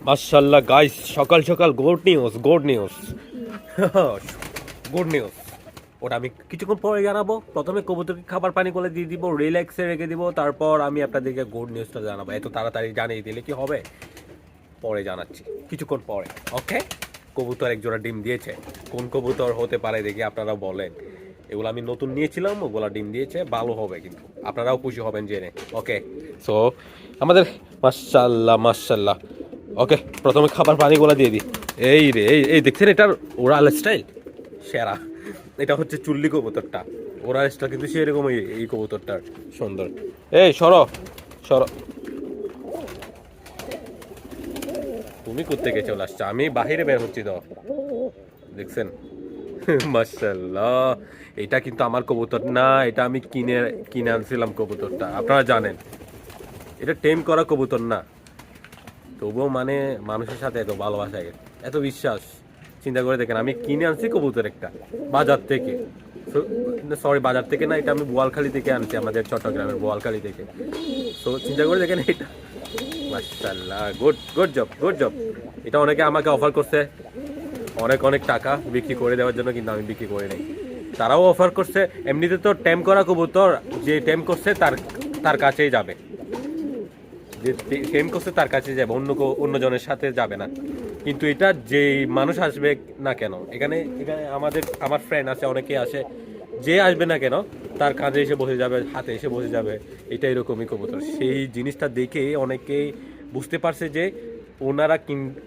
মাশাআল্লাহ গাইস, সকাল সকাল good news, good news, good news. ওটা আমি কিছুক্ষণ পরে জানাবো। প্রথমে কবুতরকে খাবার পানি করে দিয়ে দিব, রিল্যাক্সে রেখে দিব, তারপর আমি আপনাদেরকে গুড নিউজটা জানাবো। এত তাড়াতাড়ি জানিয়ে দিলে কি হবে? পরে জানাচ্ছি, কিছুক্ষণ পরে। ওকে। কবুতর এক জোড়া ডিম দিয়েছে। কোন কবুতর হতে পারে দেখি আপনারা বলেন। এগুলো আমি নতুন নিয়েছিলাম, ওগুলা ডিম দিয়েছে, ভালো হবে, কিন্তু আপনারাও খুশি হবেন জেনে। ওকে। সো আমাদের মাশাআল্লাহ মাশাআল্লাহ। ওকে, প্রথমে খাবার পানিগুলো দিয়ে দিই। এই রে, এই দেখছেন এটার ওরাল স্টাইল সেরা। এটা হচ্ছে চুল্লি কবুতরটা। ওরাল স্টাইল কিন্তু সেরকম। এই কবুতরটার সুন্দর। এই সরো, সরো। তুমি কোত্থেকে চলে আসছো? আমি বাহিরে বের হচ্ছি তো, দেখছেন? মাশাআল্লাহ। এটা কিন্তু আমার কবুতর না, এটা আমি কিনে কিনে আনছিলাম কবুতরটা, আপনারা জানেন। এটা টেম করা কবুতর না, তবুও মানে মানুষের সাথে এত ভালোবাসা, এত বিশ্বাস। চিন্তা করে দেখেন, আমি কিনে আনছি কবুতর একটা বাজার থেকে। সরি, বাজার থেকে না, এটা আমি বোয়ালখালী থেকে আনছি, আমাদের চট্টগ্রামের বোয়ালখালী থেকে। তো চিন্তা করে দেখেন এটা। মাশাআল্লাহ, good good job, good job. এটা অনেকে আমাকে অফার করছে অনেক অনেক টাকা বিক্রি করে দেওয়ার জন্য, কিন্তু আমি বিক্রি করি নাই। তারাও অফার করছে। এমনিতে তো টেম করা কবুতর যে টেম করছে তার তার কাছেই যাবে, যে টেম করছে তার কাছে যাবে, অন্য জনের সাথে যাবে না। কিন্তু এটা যে মানুষ আসবে না কেন, এখানে এখানে আমার ফ্রেন্ড আছে, অনেকে আসে, যে আসবে না কেন তার কাঁধে এসে বসে যাবে, হাতে এসে বসে যাবে। এটা এরকমই কবুতর। সেই জিনিসটা দেখে অনেকেই বুঝতে পারছে যে ওনারা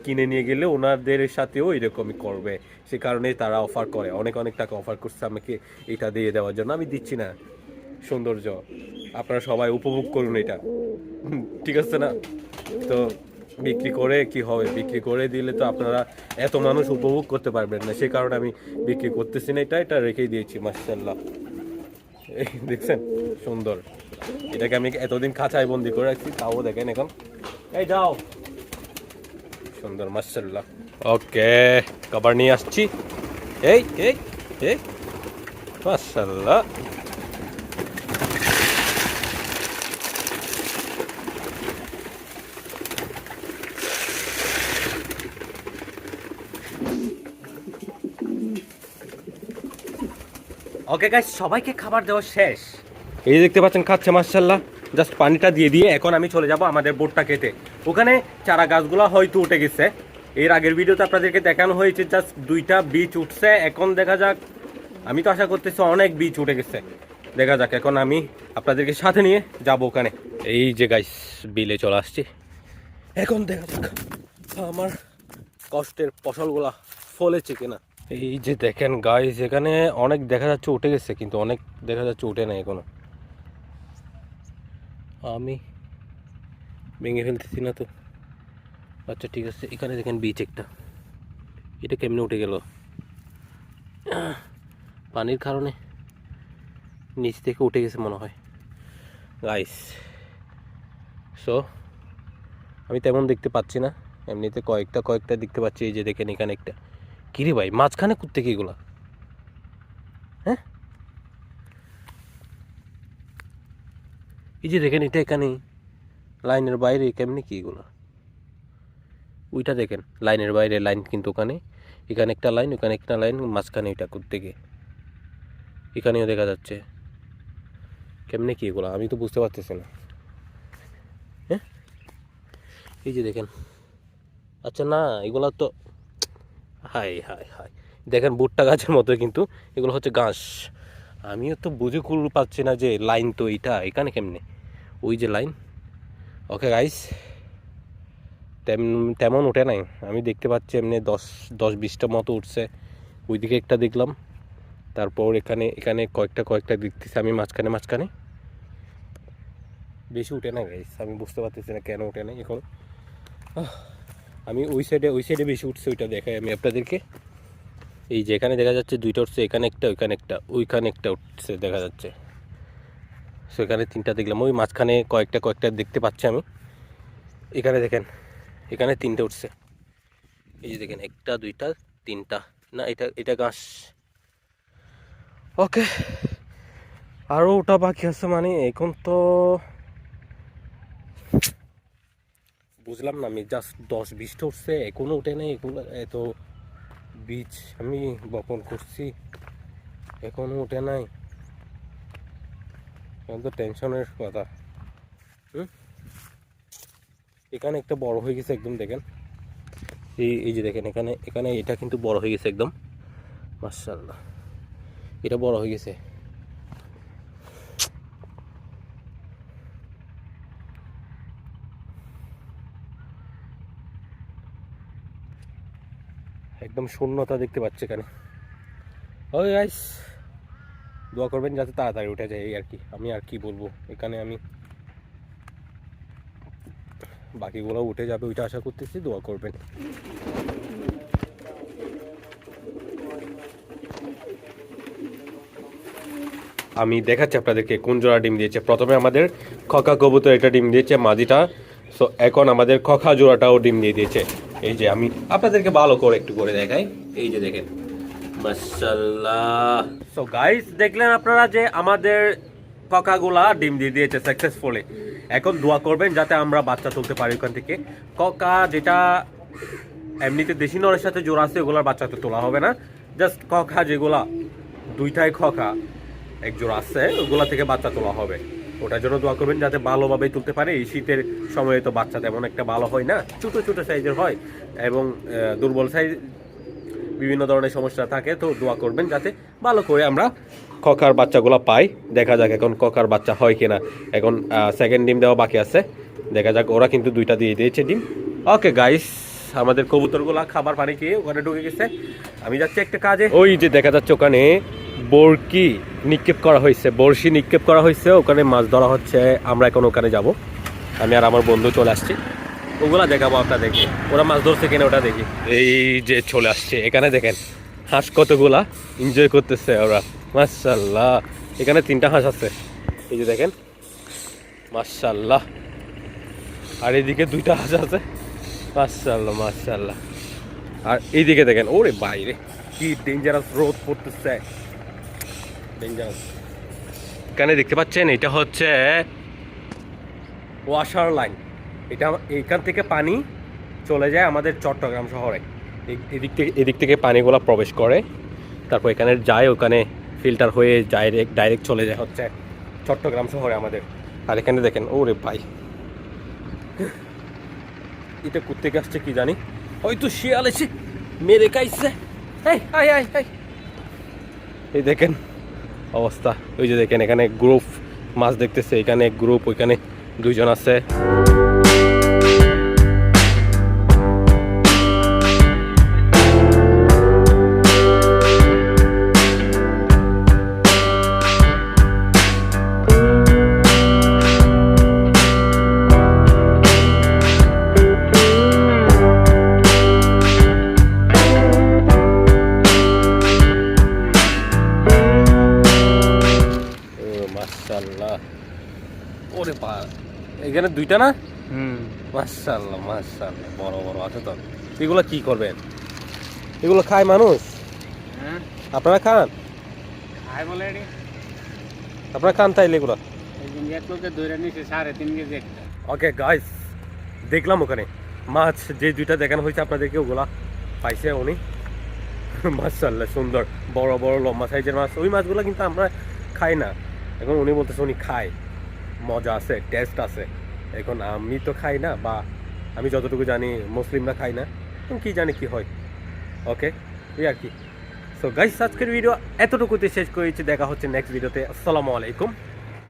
কিনে নিয়ে গেলে ওনাদের সাথেও এরকমই করবে। সে কারণে তারা অফার করে, অনেক অনেক টাকা অফার করছে আমাকে এটা দিয়ে দেওয়ার জন্য। আমি দিচ্ছি না। সৌন্দর্য আপনারা সবাই উপভোগ করুন এটা। ঠিক আছে না? তো বিক্রি করে কি হবে? বিক্রি করে দিলে তো আপনারা এত মানুষ উপভোগ করতে পারবেন না, সে কারণে আমি বিক্রি করতেছি না। এটা রেখেই দিয়েছি। মাশাআল্লাহ, এই দেখছেন সুন্দর। এটাকে আমি এতদিন খাঁচায় বন্দি করে রাখছি, তাও দেখেন এখন। এই যাও, সুন্দর মাশাআল্লাহ। ওকে, খাবার নিয়ে আসছি। এই এই এই মাশাআল্লাহ। ওকে গাইস, সবাইকে খাবার দেওয়া শেষ। এই দেখতে পাচ্ছেন খাচ্ছে মাশাআল্লাহ। জাস্ট পানিটা দিয়ে দিয়ে এখন আমি চলে যাব আমাদের বোটটা কেটে। ওখানে চারা গাছগুলো হয়তো উঠে গেছে। এর আগের ভিডিওতে আপনাদেরকে দেখানো হয়েছে জাস্ট 2টা বীজ উঠছে। এখন দেখা যাক, আমি তো আশা করতেছি অনেক বীজ উঠে গেছে। দেখা যাক, এখন আমি আপনাদেরকে সাথে নিয়ে যাব ওখানে। এই যে গাইস, বিলে চলে আসছি। এখন দেখা যাক আমার কষ্টের ফসলগুলা ফলেছে কিনা। এই যে দেখেন গাইস, এখানে অনেক দেখা যাচ্ছে উঠে গেছে, কিন্তু অনেক দেখা যাচ্ছে উঠে নাই এখনো। আমি ভেঙে ফেলতেছি না তো। আচ্ছা ঠিক আছে, এখানে দেখেন বীজ একটা। এটা কেমনে উঠে গেল? পানির কারণে নিচ থেকে উঠে গেছে মনে হয় গাইস। সো আমি তেমন দেখতে পাচ্ছি না, এমনিতে কয়েকটা দেখতে পাচ্ছি। এই যে দেখেন এখানে একটা। কিরে ভাই, মাঝখানে কোত্থেকে এগুলা? হ্যাঁ, এই যে দেখেন এটা এখানে লাইনের বাইরে, কেমনি কি এগুলো? ওইটা দেখেন লাইনের বাইরে লাইন, কিন্তু ওখানে এখানে একটা লাইন, ওখানে একটা লাইন, মাঝখানে এটা কোত্থেকে? এখানেও দেখা যাচ্ছে। কেমনে কি এগুলো আমি তো বুঝতে পারতেছি না। হ্যাঁ, এই যে দেখেন। আচ্ছা না, এগুলো তো হাই হাই হাই, দেখেন ভুট্টা গাছের মতো, কিন্তু এগুলো হচ্ছে ঘাস। আমিও তো বুঝে কুল পাচ্ছি না যে লাইন তো এইটা এখানে কেমনে, ওই যে লাইন। ওকে গাইস, তেমন ওঠে নাই, আমি দেখতে পাচ্ছি এমনি 10-20টা মতো উঠছে। ওইদিকে একটা দেখলাম, তারপর এখানে এখানে কয়েকটা দেখতেছি আমি মাঝখানে মাঝখানে। বেশি উঠে না গাইস, আমি বুঝতে পারতেছি না কেন উঠে নাই এখন। আমি ওই সাইডে বেশি উঠছে, ওইটা দেখাই আমি আপনাদেরকে। এই যে এখানে দেখা যাচ্ছে 2টা উঠছে, এখানে একটা, ওইখানে একটা উঠছে দেখা যাচ্ছে। সো এখানে 3টা দেখলাম, ওই মাঝখানে কয়েকটা দেখতে পাচ্ছি আমি। এখানে দেখেন, এখানে 3টে উঠছে। এই যে দেখেন 1টা 2টা 3টা। না, এটা ঘাস। ওকে, আরও ওটা বাকি আছে। মানে এখন তো বুঝলাম না, আমি জাস্ট 10-20টা উঠছে, এখনো উঠে নাই। এগুলো এত বীজ আমি বপন করছি, এখনো উঠে নাই। এখন তো টেনশনের কথা। এখানে একটা বড় হয়ে গেছে একদম, দেখেন এই যে দেখেন, এখানে এখানে এটা কিন্তু বড় হয়ে গেছে একদম, মাশাআল্লাহ, এটা বড় হয়ে গেছে। একদম শূন্যতা দেখতে পাচ্ছি এখানে। ওই গাইস, দোয়া করবেন যাতে তাড়াতাড়ি উঠে যায়, এই আর কি। আমি আর কি বলবো, এখানে আমি বাকিগুলো উঠে যাবে ওইটা আশা করতেছি, দোয়া করবেন। আমি দেখাচ্ছি আপনাদেরকে কোন জোড়া ডিম দিয়েছে। প্রথমে আমাদের খকা কবুতর এটা ডিম দিয়েছে, মাদিটা। সো এখন আমাদের খকা জোড়াটাও ডিম দিয়ে দিয়েছে। এই যে আমি আপনাদেরকে ভালো করে একটু করে দেখাই, এই যে দেখেন, মাশাআল্লাহ। সো গাইস, দেখলেন আপনারা যে আমাদের ককাগুলা ডিম দিয়ে দিয়েছে সাকসেসফুলি। এখন দোয়া করবেন যাতে আমরা বাচ্চা তুলতে পারি ওখান থেকে। ককা যেটা এমনিতে দেশি নরের সাথে জোড়া আছে, ওগুলার বাচ্চা তো তোলা হবে না। জাস্ট খকা যেগুলা দুইটাই খকা এক জোড়া আছে, ওগুলা থেকে বাচ্চা তোলা হবে। ওটার জন্য দোয়া করবেন যাতে ভালোভাবে তুলতে পারে। এই শীতের সময়ে তো বাচ্চা তেমন একটা ভালো হয় না, ছোট ছোট সাইজের হয় এবং দুর্বল সাইজ, বিভিন্ন ধরনের সমস্যা থাকে। তো দোয়া করবেন যাতে ভালো করে আমরা ককার বাচ্চাগুলো পাই। দেখা যাক এখন ককার বাচ্চা হয় কিনা। এখন সেকেন্ড ডিম দেওয়া বাকি আছে, দেখা যাক। ওরা কিন্তু দুইটা দিয়ে দিয়েছে ডিম। ওকে গাইস, আমাদের কবুতরগুলা খাবার পানি খেয়ে ওখানে ঢুকে গেছে। আমি যাচ্ছি একটা কাজে। ওই যে দেখা যাচ্ছে ওখানে বরকি নিক্ষেপ করা হয়েছে, বড়শি নিক্ষেপ করা হয়েছে, ওখানে মাছ ধরা হচ্ছে। আমরা এখন ওখানে যাব, আমি আর আমার বন্ধু চলে আসছি। ওগুলা দেখাবো আপনাদেরকে, ওরা মাছ ধরছে কিনা ওটা দেখি। এই যে চলে আসছে, এখানে দেখেন হাঁস কতগুলা এনজয় করতেছে ওরা, মাশাআল্লাহ। এখানে 3টা হাঁস আছে, এই যে দেখেন, মাশাআল্লাহ। আর এইদিকে 2টা হাঁস আছে, মাশাআল্লাহ মাশাআল্লাহ। আর এইদিকে দেখেন, ওরে বাইরে কি ডেঞ্জারাস রোদ পড়তেছে, ডেঞ্জারাস। এখানে দেখতে পাচ্ছেন এটা হচ্ছে ওয়াশার লাইন। এটা এইখান থেকে পানি চলে যায় আমাদের চট্টগ্রাম শহরে। এদিক থেকে পানিগুলো প্রবেশ করে, তারপর এখানে যায়, ওখানে ফিল্টার হয়ে ডাইরেক্ট চলে যায় হচ্ছে চট্টগ্রাম শহরে আমাদের। আর এখানে দেখেন, ওরে ভাই, এটা কোত্থেকে আসছে কি জানি, হয়তো শিয়াল এসে মেরে খাইছে। এই দেখেন অবস্থা, ওই যে দেখেন এখানে গ্রুপ মাছ দেখতেছে, এখানে গ্রুপ, ওইখানে 2জন আছে। মাশাআল্লাহ, ওরে বা, এখানে 2টা না? মাশাআল্লাহ মাশাআল্লাহ, বড় বড় আছে তো। এগুলো কি করবেন? এগুলো খায় মানুষ? আপনারা খান? খায় বলে রে, আপনারা খান তাইলে এগুলো? একদিন এক লোকে ধরে নিছে 3.5 কেজি একটা। ওকে গাইস, দেখলাম ওখানে মাছ যে 2টা দেখানো হয়েছে আপনাদেরকে, ওগুলা পাইছে উনি। মাশাআল্লাহ, সুন্দর বড় বড় লম্বা সাইজের মাছ। ওই মাছগুলো কিন্তু আমরা খাই না। এখন উনি বলতেছে উনি খায়, মজা আছে, টেস্ট আছে। এখন আমি তো খাই না, বা আমি যতটুকু জানি মুসলিমরা খাই না, কি জানি কি হয়। ওকে, এই আর কি। সো গাইস, আজকের ভিডিও এতটুকুতে শেষ করেছি। দেখা হচ্ছে নেক্সট ভিডিওতে। আসসালামু আলাইকুম।